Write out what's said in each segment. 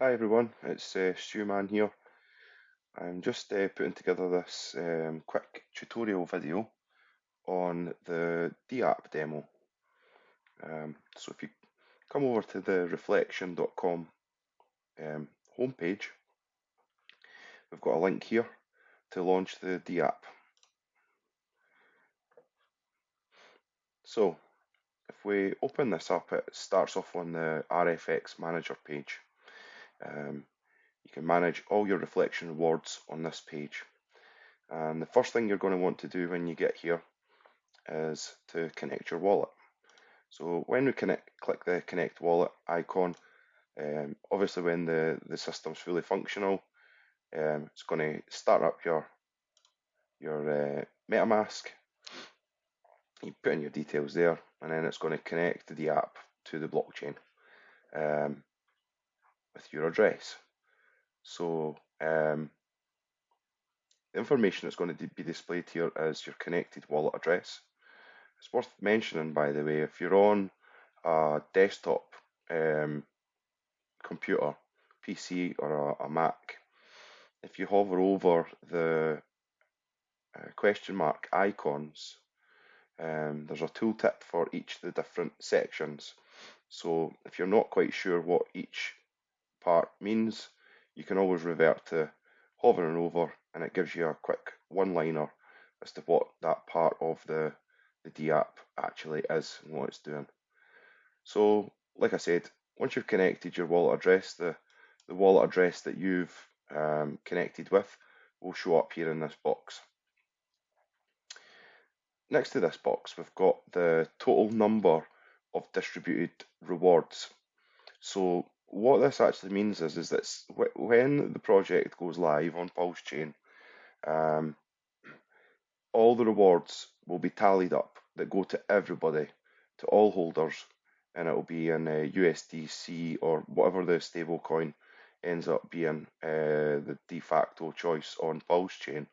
Hi everyone, it's Stuman here. I'm just putting together this quick tutorial video on the DApp demo. So if you come over to the ReflHEXion.com homepage, we've got a link here to launch the DApp. So if we open this up, it starts off on the RFX manager page. You can manage all your ReflHEXion rewards on this page. And the first thing you're going to want to do when you get here is to connect your wallet. So when we click the connect wallet icon, obviously when the system's fully functional, it's going to start up your MetaMask. You put in your details there, and then it's going to connect the app to the blockchain with your address. So the information that's going to be displayed here is your connected wallet address. It's worth mentioning, by the way, if you're on a desktop computer, PC or a Mac, if you hover over the question mark icons, there's a tooltip for each of the different sections. So if you're not quite sure what each part means, you can always revert to hovering over, and it gives you a quick one-liner as to what that part of the DApp actually is and what it's doing. So, like I said, once you've connected your wallet address, the wallet address that you've connected with will show up here in this box. Next to this box, we've got the total number of distributed rewards. So what this actually means is that when the project goes live on Pulse Chain, all the rewards will be tallied up that go to everybody, to all holders, and it will be in USDC or whatever the stable coin ends up being the de facto choice on Pulse Chain.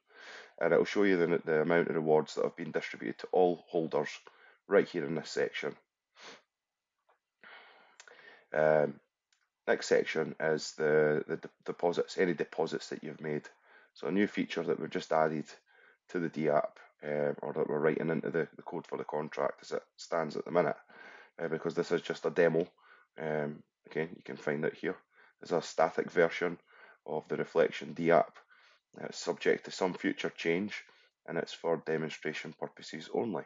And it will show you the amount of rewards that have been distributed to all holders right here in this section. Next section is the deposits, any deposits that you've made. So a new feature that we've just added to the DApp, or that we're writing into the code for the contract as it stands at the minute, because this is just a demo. Again, you can find it here. There's a static version of the ReflHEXion DApp. It's subject to some future change, and it's for demonstration purposes only.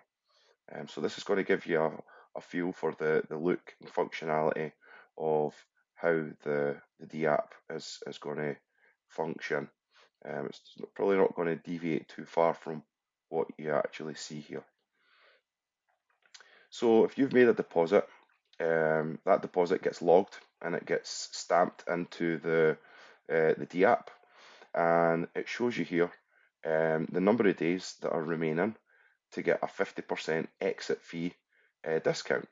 So this is going to give you a feel for the look and functionality of how the DApp is going to function. It's probably not going to deviate too far from what you actually see here. So if you've made a deposit, that deposit gets logged and it gets stamped into the DApp, and it shows you here the number of days that are remaining to get a 50% exit fee discount.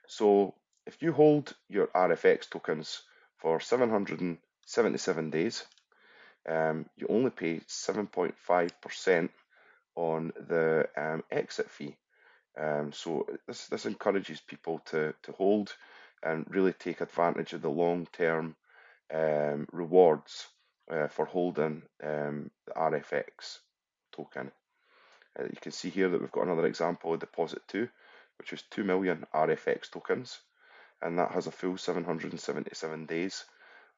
So if you hold your RFX tokens for 777 days, you only pay 7.5% on the exit fee. So this encourages people to hold and really take advantage of the long-term rewards for holding the RFX token. You can see here that we've got another example of deposit 2, which is 2 million RFX tokens, and that has a full 777 days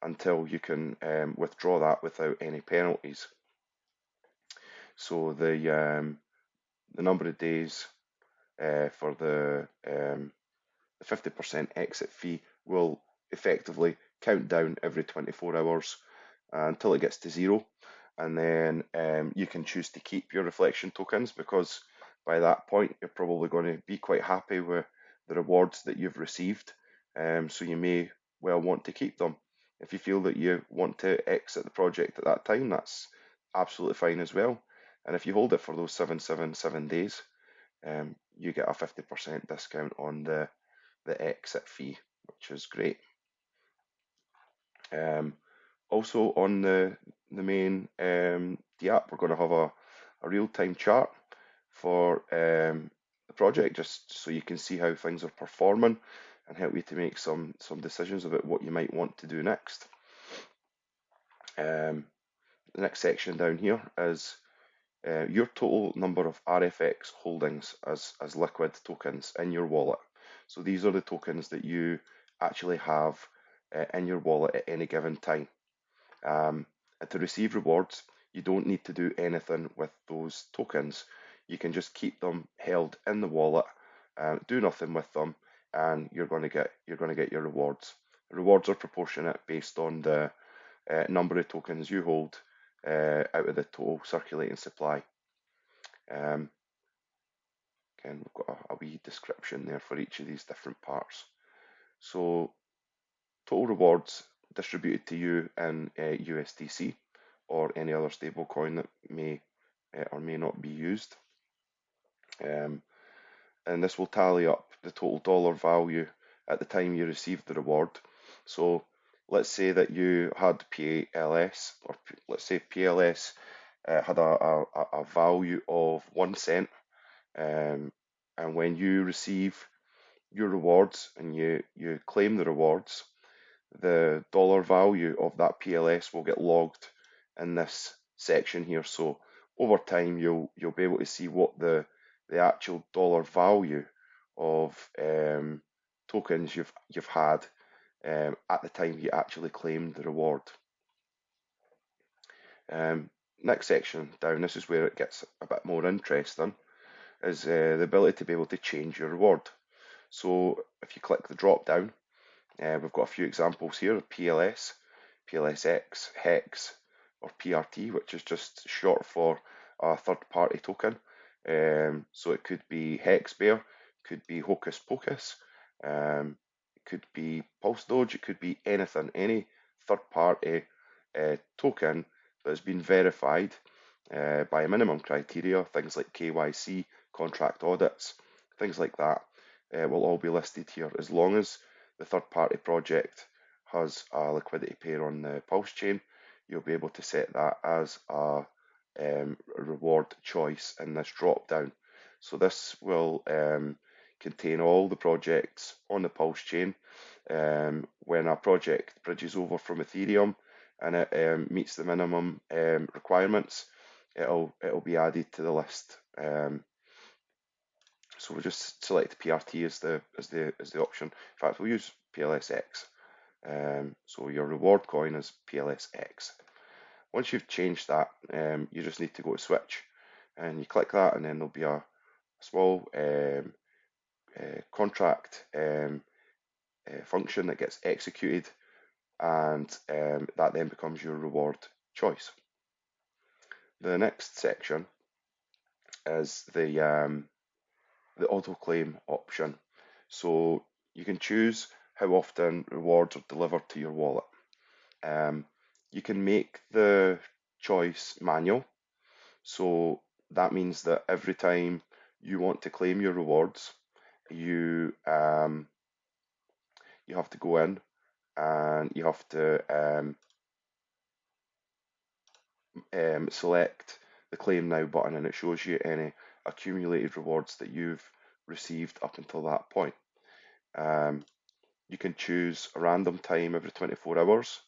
until you can withdraw that without any penalties. So the number of days for the 50% exit fee will effectively count down every 24 hours until it gets to 0, and then you can choose to keep your ReflHEXion tokens, because by that point you're probably going to be quite happy with the rewards that you've received, so you may well want to keep them. If you feel that you want to exit the project at that time, that's absolutely fine as well, and if you hold it for those 777 days, you get a 50% discount on the exit fee, which is great. Also on the main DApp, we're going to have a real-time chart for the project, just so you can see how things are performing and help you to make some decisions about what you might want to do next. The next section down here is your total number of RFX holdings as liquid tokens in your wallet. So these are the tokens that you actually have in your wallet at any given time. And to receive rewards, you don't need to do anything with those tokens. You can just keep them held in the wallet, do nothing with them, and you're going to get your rewards. The rewards are proportionate based on the number of tokens you hold out of the total circulating supply. Again, we've got a wee description there for each of these different parts. So total rewards distributed to you in USDC or any other stable coin that may or may not be used. And this will tally up the total dollar value at the time you received the reward. So let's say that you had PLS, or let's say PLS had a value of 1 cent, and when you receive your rewards and you claim the rewards, the dollar value of that PLS will get logged in this section here. So over time, you'll be able to see what the actual dollar value of tokens you've had at the time you actually claimed the reward. Next section down, this is where it gets a bit more interesting, is the ability to be able to change your reward. So if you click the drop down, we've got a few examples here of PLS, PLSX, HEX, or PRT, which is just short for a third-party token. So it could be Hex Bear, could be Hocus Pocus, it could be Pulse Doge, it could be anything, any third-party token that has been verified by a minimum criteria, things like KYC, contract audits, things like that, will all be listed here as long as the third-party project has a liquidity pair on the Pulse chain. You'll be able to set that as a reward choice in this drop-down. So this will contain all the projects on the Pulse chain. When a project bridges over from Ethereum and it meets the minimum requirements, it'll be added to the list. So we'll just select PRT as the option. In fact, we'll use PLSX. So your reward coin is PLSX. Once you've changed that, you just need to go to switch, and you click that, and then there'll be a small contract function that gets executed, and that then becomes your reward choice. The next section is the auto claim option. So you can choose how often rewards are delivered to your wallet. You can make the choice manual. So that means that every time you want to claim your rewards, you have to go in and you have to select the claim now button, and it shows you any accumulated rewards that you've received up until that point. You can choose a random time every 24 hours,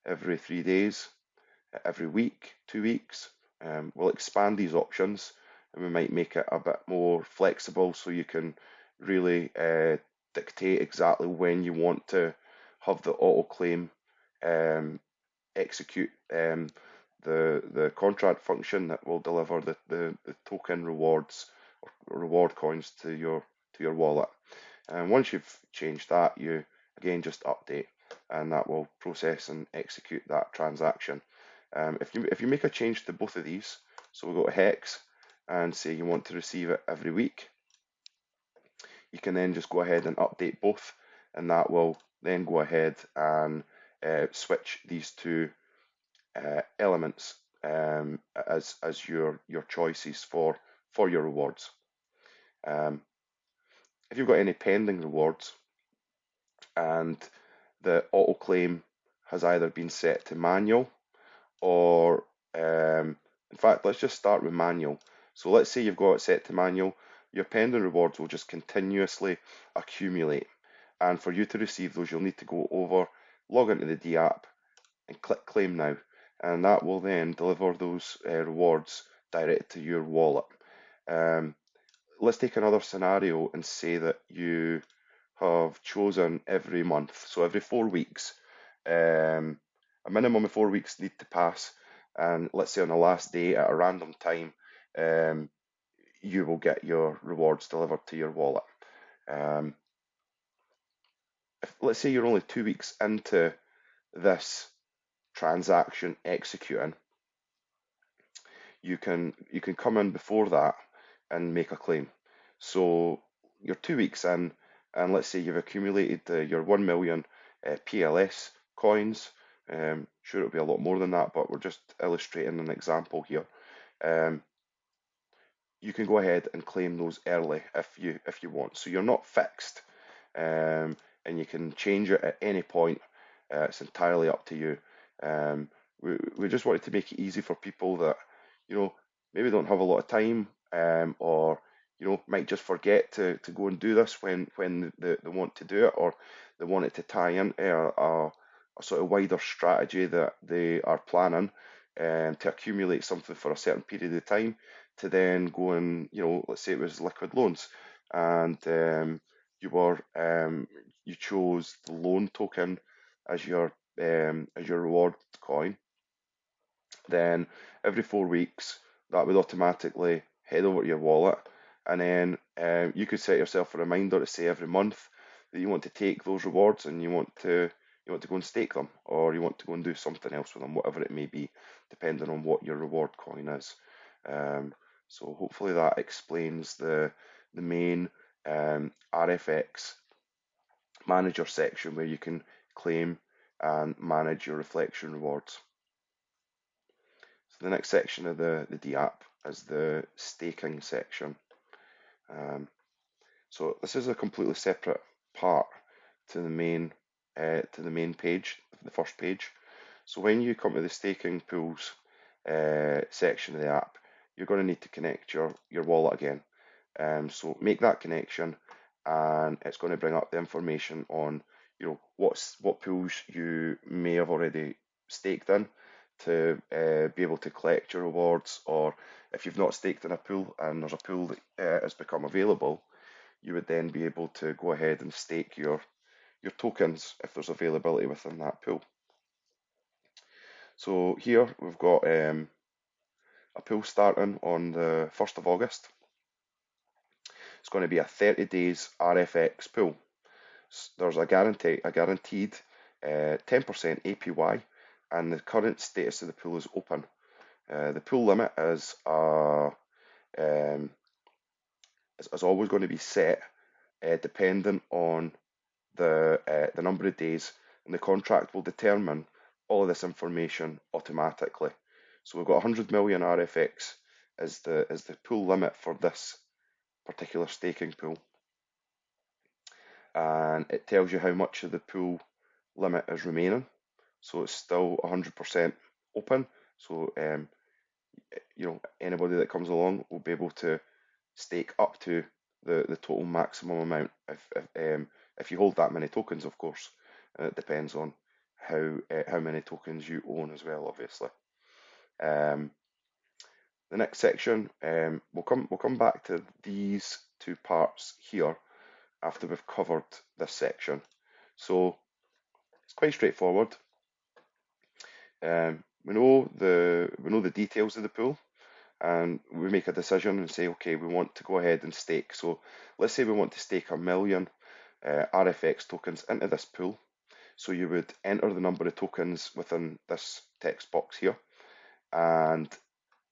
every 3 days, every week, 2 weeks. We'll expand these options, and we might make it a bit more flexible so you can really dictate exactly when you want to have the auto claim execute the contract function that will deliver the token rewards or reward coins to your wallet. And once you've changed that, you again just update, and that will process and execute that transaction. If you make a change to both of these, so we'll go to Hex and say you want to receive it every week, you can then just go ahead and update both, and that will then go ahead and switch these two elements as your choices for your rewards. If you've got any pending rewards and the auto claim has either been set to manual or in fact, let's just start with manual. So let's say you've got it set to manual. Your pending rewards will just continuously accumulate, and for you to receive those, you'll need to go over, log into the DApp, and click claim now. and that will then deliver those rewards direct to your wallet. Um, let's take another scenario and say that you have chosen every month, so every 4 weeks, a minimum of 4 weeks need to pass, and let's say on the last day at a random time, um, you will get your rewards delivered to your wallet. If, let's say you're only 2 weeks into this transaction executing, you can come in before that and make a claim. So you're 2 weeks in, and let's say you've accumulated your 1 million PLS coins. Sure, it'll be a lot more than that, but we're just illustrating an example here. You can go ahead and claim those early if you want. So you're not fixed, and you can change it at any point. It's entirely up to you. We just wanted to make it easy for people that maybe don't have a lot of time, or might just forget to go and do this when they want to do it, or they want it to tie into a sort of wider strategy that they are planning, to accumulate something for a certain period of time, to then go and, let's say it was liquid loans, and you chose the loan token as your reward coin. Then every 4 weeks that would automatically head over to your wallet, and then you could set yourself a reminder to say every month that you want to take those rewards, and you want to go and stake them, or you want to go and do something else with them, whatever it may be, depending on what your reward coin is. So hopefully that explains the main RFX manager section, where you can claim and manage your ReflHEXion rewards. So the next section of the DApp is the staking section. So this is a completely separate part to the main page, the first page. So when you come to the staking pools section of the app, you're going to need to connect your wallet again. So make that connection, and it's going to bring up the information on what pools you may have already staked in, to be able to collect your rewards, or if you've not staked in a pool and there's a pool that has become available, you would then be able to go ahead and stake your tokens if there's availability within that pool. So here we've got a pool starting on the 1st of August. It's going to be a 30 days RFX pool. There's a guaranteed 10% APY, and the current status of the pool is open. The pool limit is always going to be set dependent on the number of days, and the contract will determine all of this information automatically. So we've got 100 million RFX as the pool limit for this particular staking pool, and it tells you how much of the pool limit is remaining. So it's still 100% open. So anybody that comes along will be able to stake up to the total maximum amount if you hold that many tokens, of course. It depends on how many tokens you own as well, obviously. The next section, we'll come back to these two parts here after we've covered this section. So it's quite straightforward. We know the details of the pool, and we make a decision and say, okay, we want to go ahead and stake. So let's say we want to stake 1 million RFX tokens into this pool. So you would enter the number of tokens within this text box here, and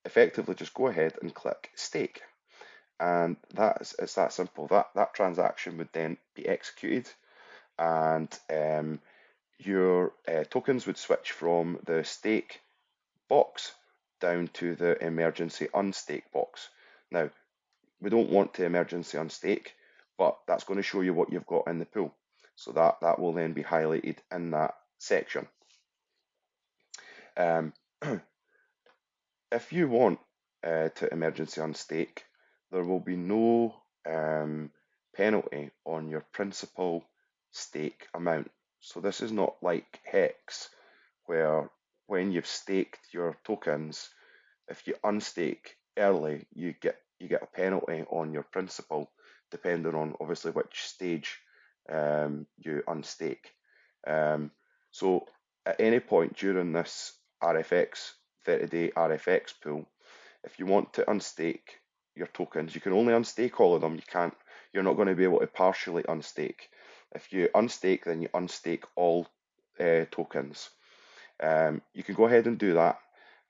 effectively just go ahead and click stake. And it's that simple. That transaction would then be executed, and your tokens would switch from the stake box down to the emergency unstake box. Now, we don't want to emergency unstake, but that's going to show you what you've got in the pool. So that will then be highlighted in that section. If you want to emergency unstake, there will be no penalty on your principal stake amount. So this is not like Hex, where when you've staked your tokens, if you unstake early, you get a penalty on your principal, depending on obviously which stage you unstake. So at any point during this RFX 30-day RFX pool, if you want to unstake your tokens, you can only unstake all of them. You're not going to be able to partially unstake. If you unstake, then you unstake all tokens. You can go ahead and do that,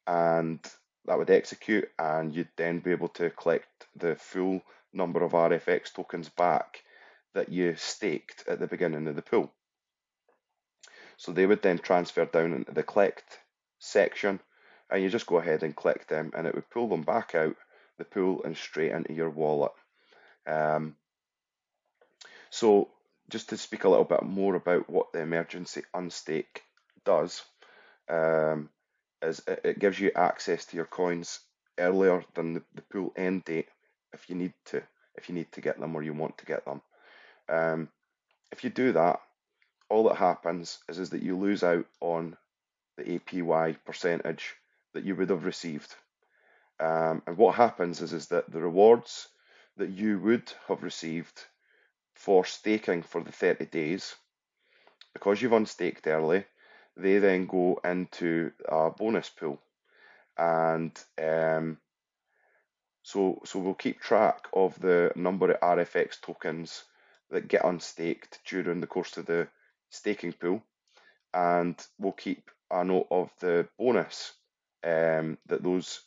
and that would execute, and you'd then be able to collect the full number of RFX tokens back that you staked at the beginning of the pool. So they would then transfer down into the collect section, and you just go ahead and collect them, and it would pull them back out the pool and straight into your wallet. So just to speak a little bit more about what the emergency unstake does, is it gives you access to your coins earlier than the pool end date if you need to get them or you want to get them. If you do that, all that happens is that you lose out on the APY percentage that you would have received. And what happens is that the rewards that you would have received for staking for the 30 days, because you've unstaked early, they then go into a bonus pool. And so we'll keep track of the number of RFX tokens that get unstaked during the course of the staking pool, and we'll keep a note of the bonus that those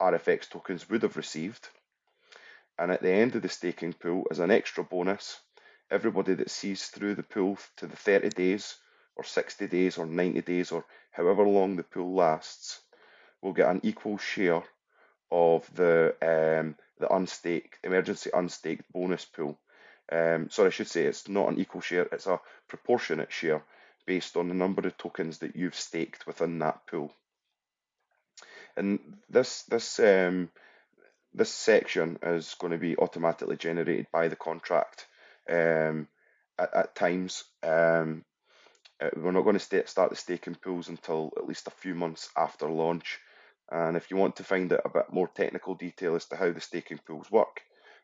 RFX tokens would have received. And at the end of the staking pool, as an extra bonus, everybody that sees through the pool to the 30 days or 60 days or 90 days or however long the pool lasts will get an equal share of the emergency unstaked bonus pool. Sorry, I should say it's not an equal share, it's a proportionate share based on the number of tokens that you've staked within that pool. And this section is going to be automatically generated by the contract at times. We're not going to start the staking pools until at least a few months after launch. And if you want to find out a bit more technical detail as to how the staking pools work,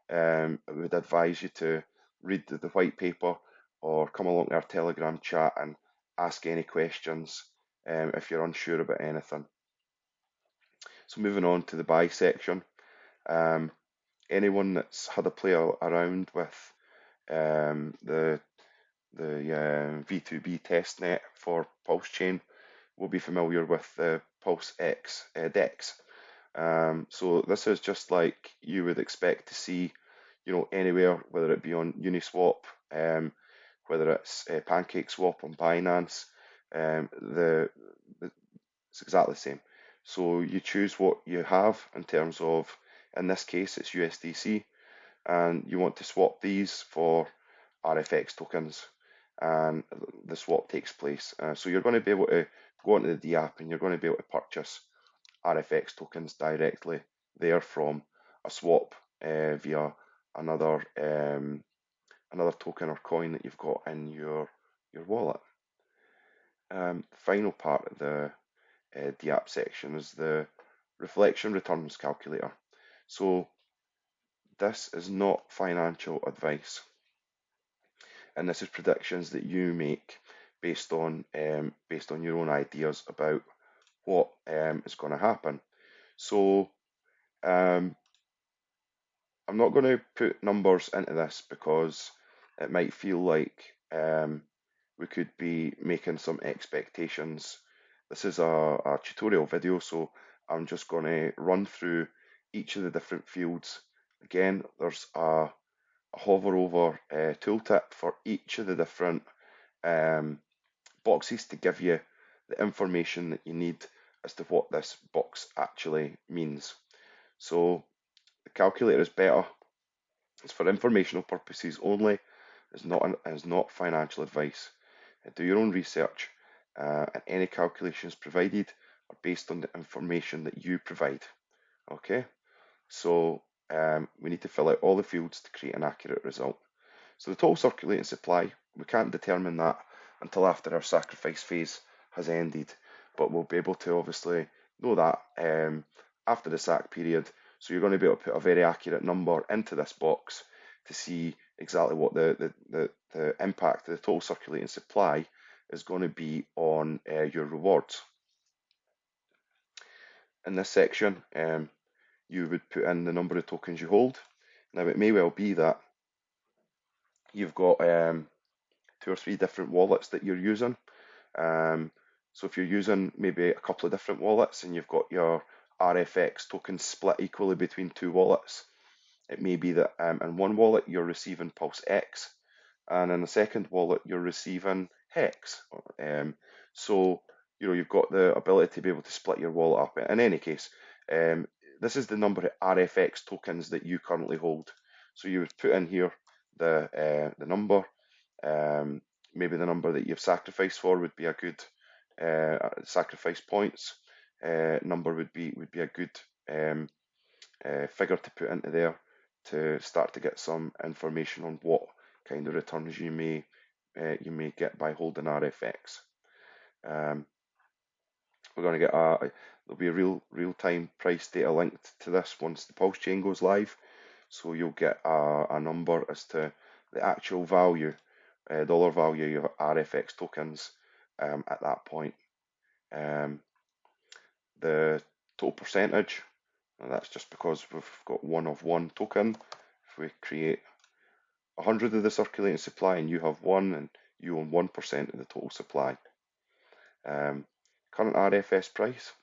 I would advise you to read the white paper or come along to our Telegram chat and ask any questions if you're unsure about anything. So moving on to the buy section. Anyone that's had a play around with the V2B testnet for Pulse Chain will be familiar with the PulseX DEX. So this is just like you would expect to see, anywhere, whether it be on Uniswap, whether it's PancakeSwap on Binance, it's exactly the same. So you choose what you have in terms of, in this case, it's USDC, and you want to swap these for RFX tokens, and the swap takes place. So you're going to be able to go onto the DApp and you're going to be able to purchase RFX tokens directly there from a swap via another token or coin that you've got in your wallet. Final part of the DApp section is the ReflHEXion returns calculator. So this is not financial advice, and this is predictions that you make based on your own ideas about what is going to happen. So I'm not going to put numbers into this because it might feel like we could be making some expectations. This is a tutorial video, so I'm just going to run through each of the different fields. Again, there's a hover over tooltip for each of the different boxes to give you the information that you need as to what this box actually means. So the calculator is better. It's for informational purposes only. It's not financial advice. Do your own research, and any calculations provided are based on the information that you provide. Okay, so we need to fill out all the fields to create an accurate result. So the total circulating supply, we can't determine that until after our sacrifice phase has ended. but we'll be able to obviously know that after the sack period. So you're going to be able to put a very accurate number into this box to see exactly what the impact of the total circulating supply is going to be on your rewards. In this section, you would put in the number of tokens you hold. Now, it may well be that you've got 2 or 3 different wallets that you're using. So if you're using maybe a couple of different wallets and you've got your RFX tokens split equally between 2 wallets, it may be that in one wallet you're receiving Pulse X, and in the second wallet you're receiving Hex. So you've got the ability to be able to split your wallet up. In any case, this is the number of RFX tokens that you currently hold. So you would put in here the number. Maybe the number that you've sacrificed for would be a good sacrifice points number would be a good figure to put into there to start to get some information on what kind of returns you may get by holding RFX. We're going to get there'll be a real-time price data linked to this once the Pulse chain goes live. So you'll get a number as to the actual value, dollar value of RFX tokens at that point. The total percentage, and that's just because we've got 1 of 1 token. If we create 100 of the circulating supply and you have 1, and you own 1% of the total supply. Current RFX price.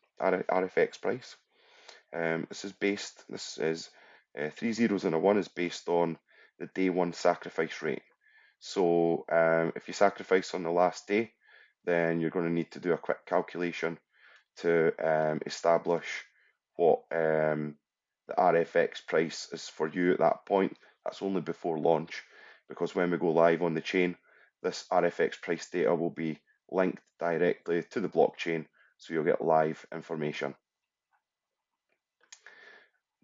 This is 3 zeros and a 1 is based on the day 1 sacrifice rate. So if you sacrifice on the last day, then you're going to need to do a quick calculation to establish what the RFX price is for you at that point. That's only before launch, because when we go live on the chain, this RFX price data will be linked directly to the blockchain, so you'll get live information.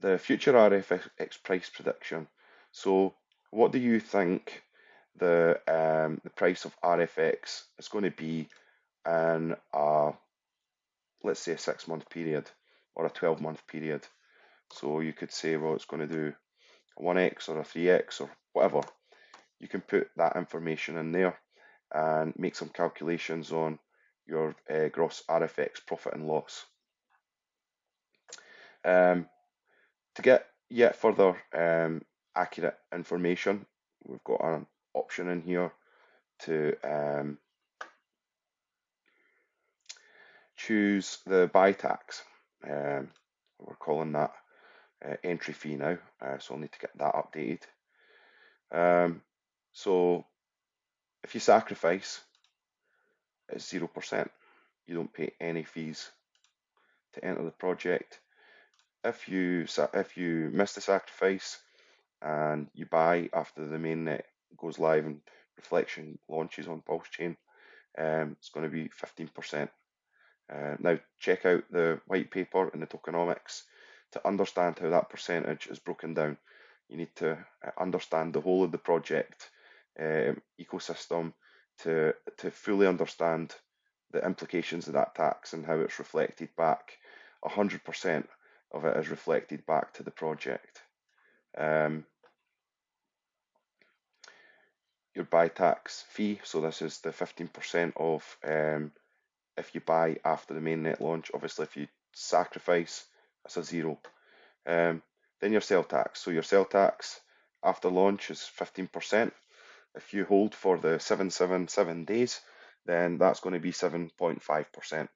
The future RFX price prediction. So what do you think the price of RFX is going to be in let's say a 6-month period or a 12-month period? So you could say, well, it's going to do a 1x or a 3x or whatever. You can put that information in there and make some calculations on your gross RFX profit and loss. To get yet further accurate information, we've got an option in here to choose the buy tax. We're calling that entry fee now, so I'll need to get that updated. So if you sacrifice, it's 0%. You don't pay any fees to enter the project. If you miss the sacrifice and you buy after the mainnet goes live and ReflHEXion launches on Pulse chain, it's going to be 15%. Now check out the white paper in the tokenomics to understand how that percentage is broken down. You need to understand the whole of the project ecosystem to fully understand the implications of that tax and how it's reflected back. 100% of it is reflected back to the project. Your buy tax fee, so this is the 15% of if you buy after the mainnet launch. Obviously, if you sacrifice, that's a 0. Then your sell tax. So your sell tax after launch is 15%. If you hold for the 777 days, then that's going to be 7.5%.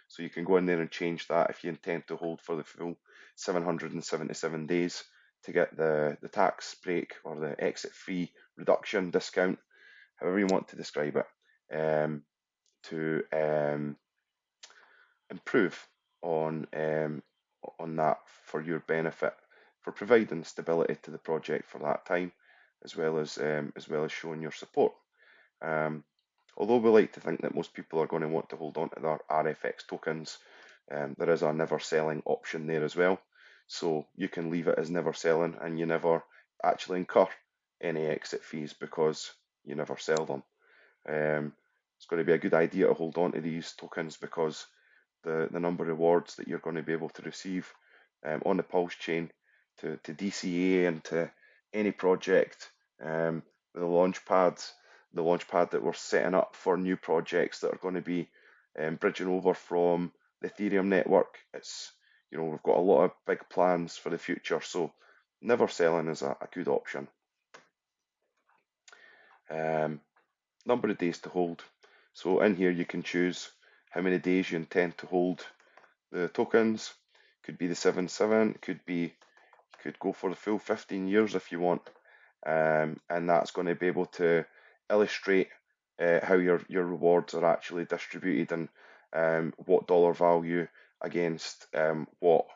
So you can go in there and change that if you intend to hold for the full 777 days to get the tax break or the exit fee reduction discount, however you want to describe it, to improve on that for your benefit, for providing stability to the project for that time, as well as showing your support. Although we like to think that most people are going to want to hold on to their RFX tokens, there is a never selling option there as well. So you can leave it as never selling and you never actually incur any exit fees because you never sell them. It's going to be a good idea to hold on to these tokens because the number of rewards that you're going to be able to receive on the Pulse chain to DCA and to any project with the launchpad that we're setting up for new projects that are going to be bridging over from the Ethereum network. It's, we've got a lot of big plans for the future, so never selling is a good option. Number of days to hold. So in here you can choose how many days you intend to hold the tokens. Could be the 7/7, could go for the full 15 years if you want, and that's going to be able to illustrate how your rewards are actually distributed and what dollar value against what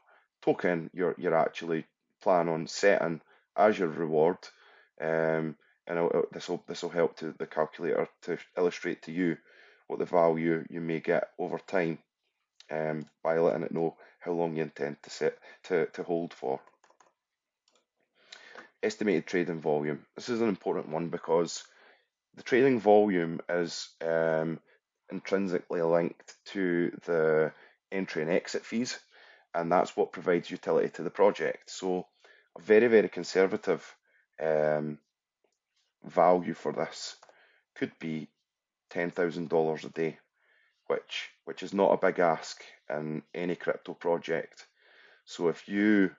token you're actually plan on setting as your reward. And this will help to the calculator to illustrate to you what the value you may get over time by letting it know how long you intend to hold for. Estimated trading volume. This is an important one because the trading volume is intrinsically linked to the entry and exit fees, and that's what provides utility to the project. So a very, very conservative value for this could be $10,000 a day, which is not a big ask in any crypto project. So if you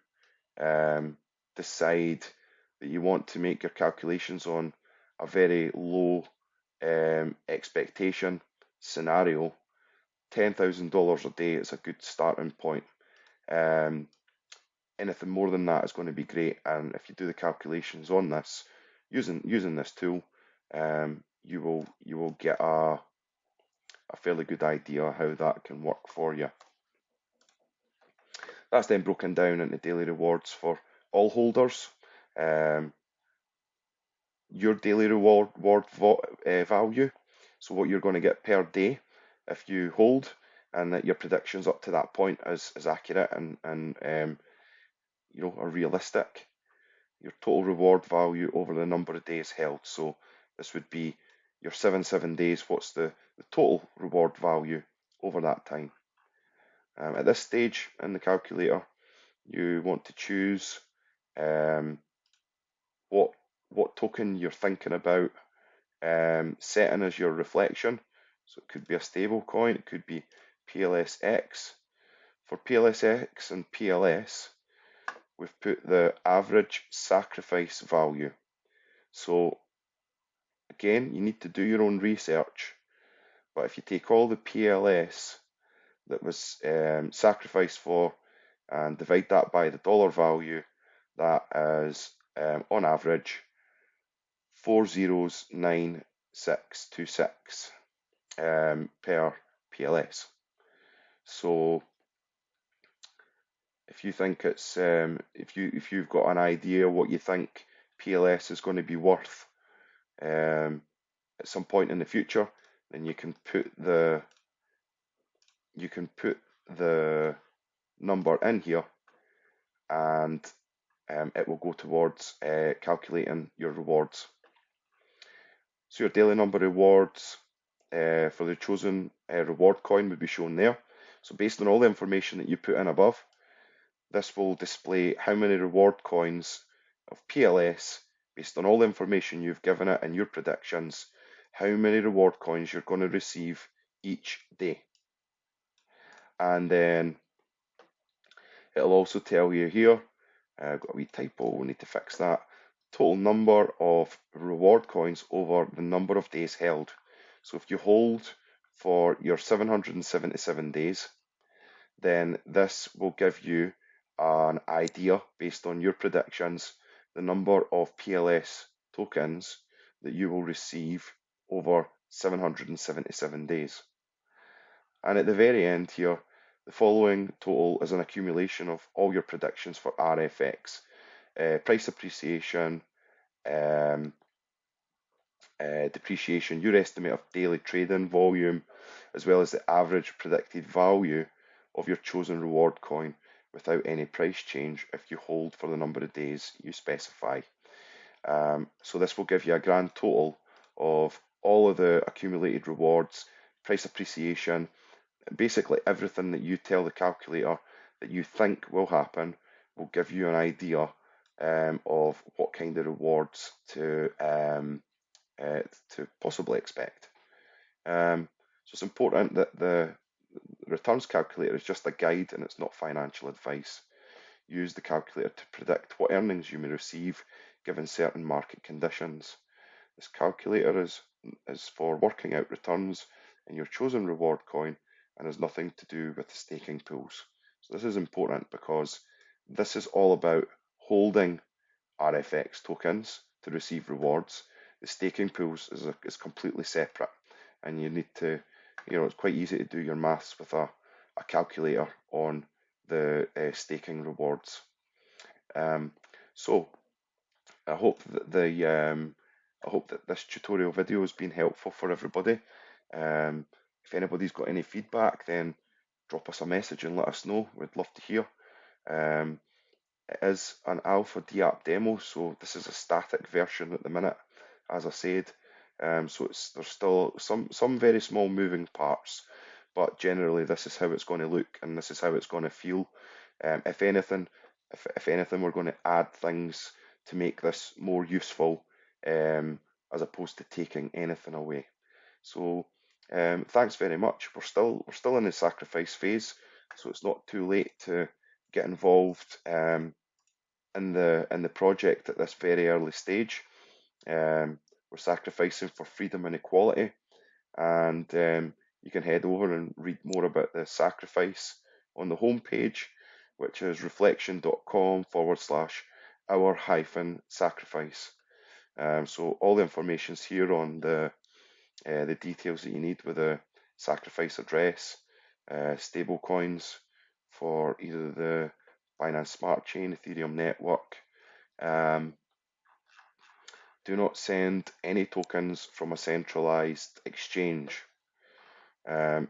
decide that you want to make your calculations on a very low expectation scenario, $10,000 a day is a good starting point. Anything more than that is going to be great, and if you do the calculations on this using this tool, you will get a fairly good idea how that can work for you. That's then broken down into daily rewards for all holders. Your daily reward value, so what you're going to get per day if you hold, and that your predictions up to that point is accurate and are realistic. Your total reward value over the number of days held. So this would be your 7/7 days. What's the total reward value over that time? At this stage in the calculator, you want to choose what token you're thinking about setting as your ReflHEXion. So it could be a stable coin, it could be PLSX. For PLSX and PLS, we've put the average sacrifice value. So again, you need to do your own research, but if you take all the PLS that was sacrificed for and divide that by the dollar value, that is on average 409,626 per PLS. So if you think it's if you've got an idea what you think PLS is going to be worth at some point in the future, then you can put the number in here, and it will go towards calculating your rewards. So your daily number of rewards for the chosen reward coin would be shown there. So based on all the information that you put in above, this will display how many reward coins of PLS, based on all the information you've given it and your predictions, how many reward coins you're going to receive each day. And then it'll also tell you here, I've got a wee typo, we need to fix that, total number of reward coins over the number of days held. So if you hold for your 777 days, then this will give you an idea based on your predictions, the number of PLS tokens that you will receive over 777 days. And at the very end here, the following total is an accumulation of all your predictions for RFX, price appreciation, depreciation, your estimate of daily trading volume, as well as the average predicted value of your chosen reward coin without any price change if you hold for the number of days you specify. So this will give you a grand total of all of the accumulated rewards, price appreciation, Basically, everything that you tell the calculator that you think will happen will give you an idea of what kind of rewards to possibly expect. So it's important that the returns calculator is just a guide and it's not financial advice. Use the calculator to predict what earnings you may receive given certain market conditions. This calculator is for working out returns in your chosen reward coin and has nothing to do with the staking pools. So this is important because this is all about holding RFX tokens to receive rewards. The staking pools is completely separate, and you need to, it's quite easy to do your maths with a calculator on the staking rewards. So I hope that this tutorial video has been helpful for everybody. If anybody's got any feedback, then drop us a message and let us know. We'd love to hear. It is an alpha DApp demo, so this is a static version at the minute, as I said. So there's still some very small moving parts, but generally this is how it's going to look and this is how it's going to feel. If anything, we're going to add things to make this more useful, as opposed to taking anything away. So thanks very much. We're still in the sacrifice phase, so it's not too late to get involved in the project at this very early stage. We're sacrificing for freedom and equality, and you can head over and read more about the sacrifice on the homepage, which is reflexion.com/our-sacrifice. So all the information's here on the details that you need with a sacrifice address, stable coins for either the Binance Smart Chain, Ethereum network. Do not send any tokens from a centralized exchange. And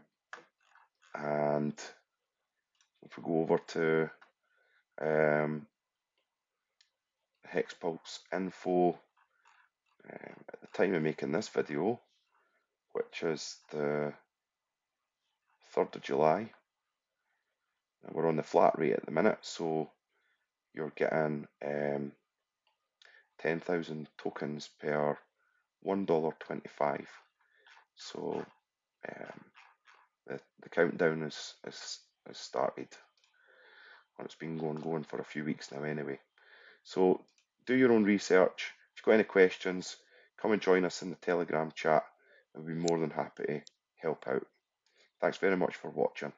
if we go over to Hexpulse info, at the time of making this video, which is the 3rd of July, we're on the flat rate at the minute, so you're getting 10,000 tokens per $1.25. So the countdown has started, and it's been going for a few weeks now anyway. So do your own research. If you've got any questions, come and join us in the Telegram chat, and we'll be more than happy to help out. Thanks very much for watching.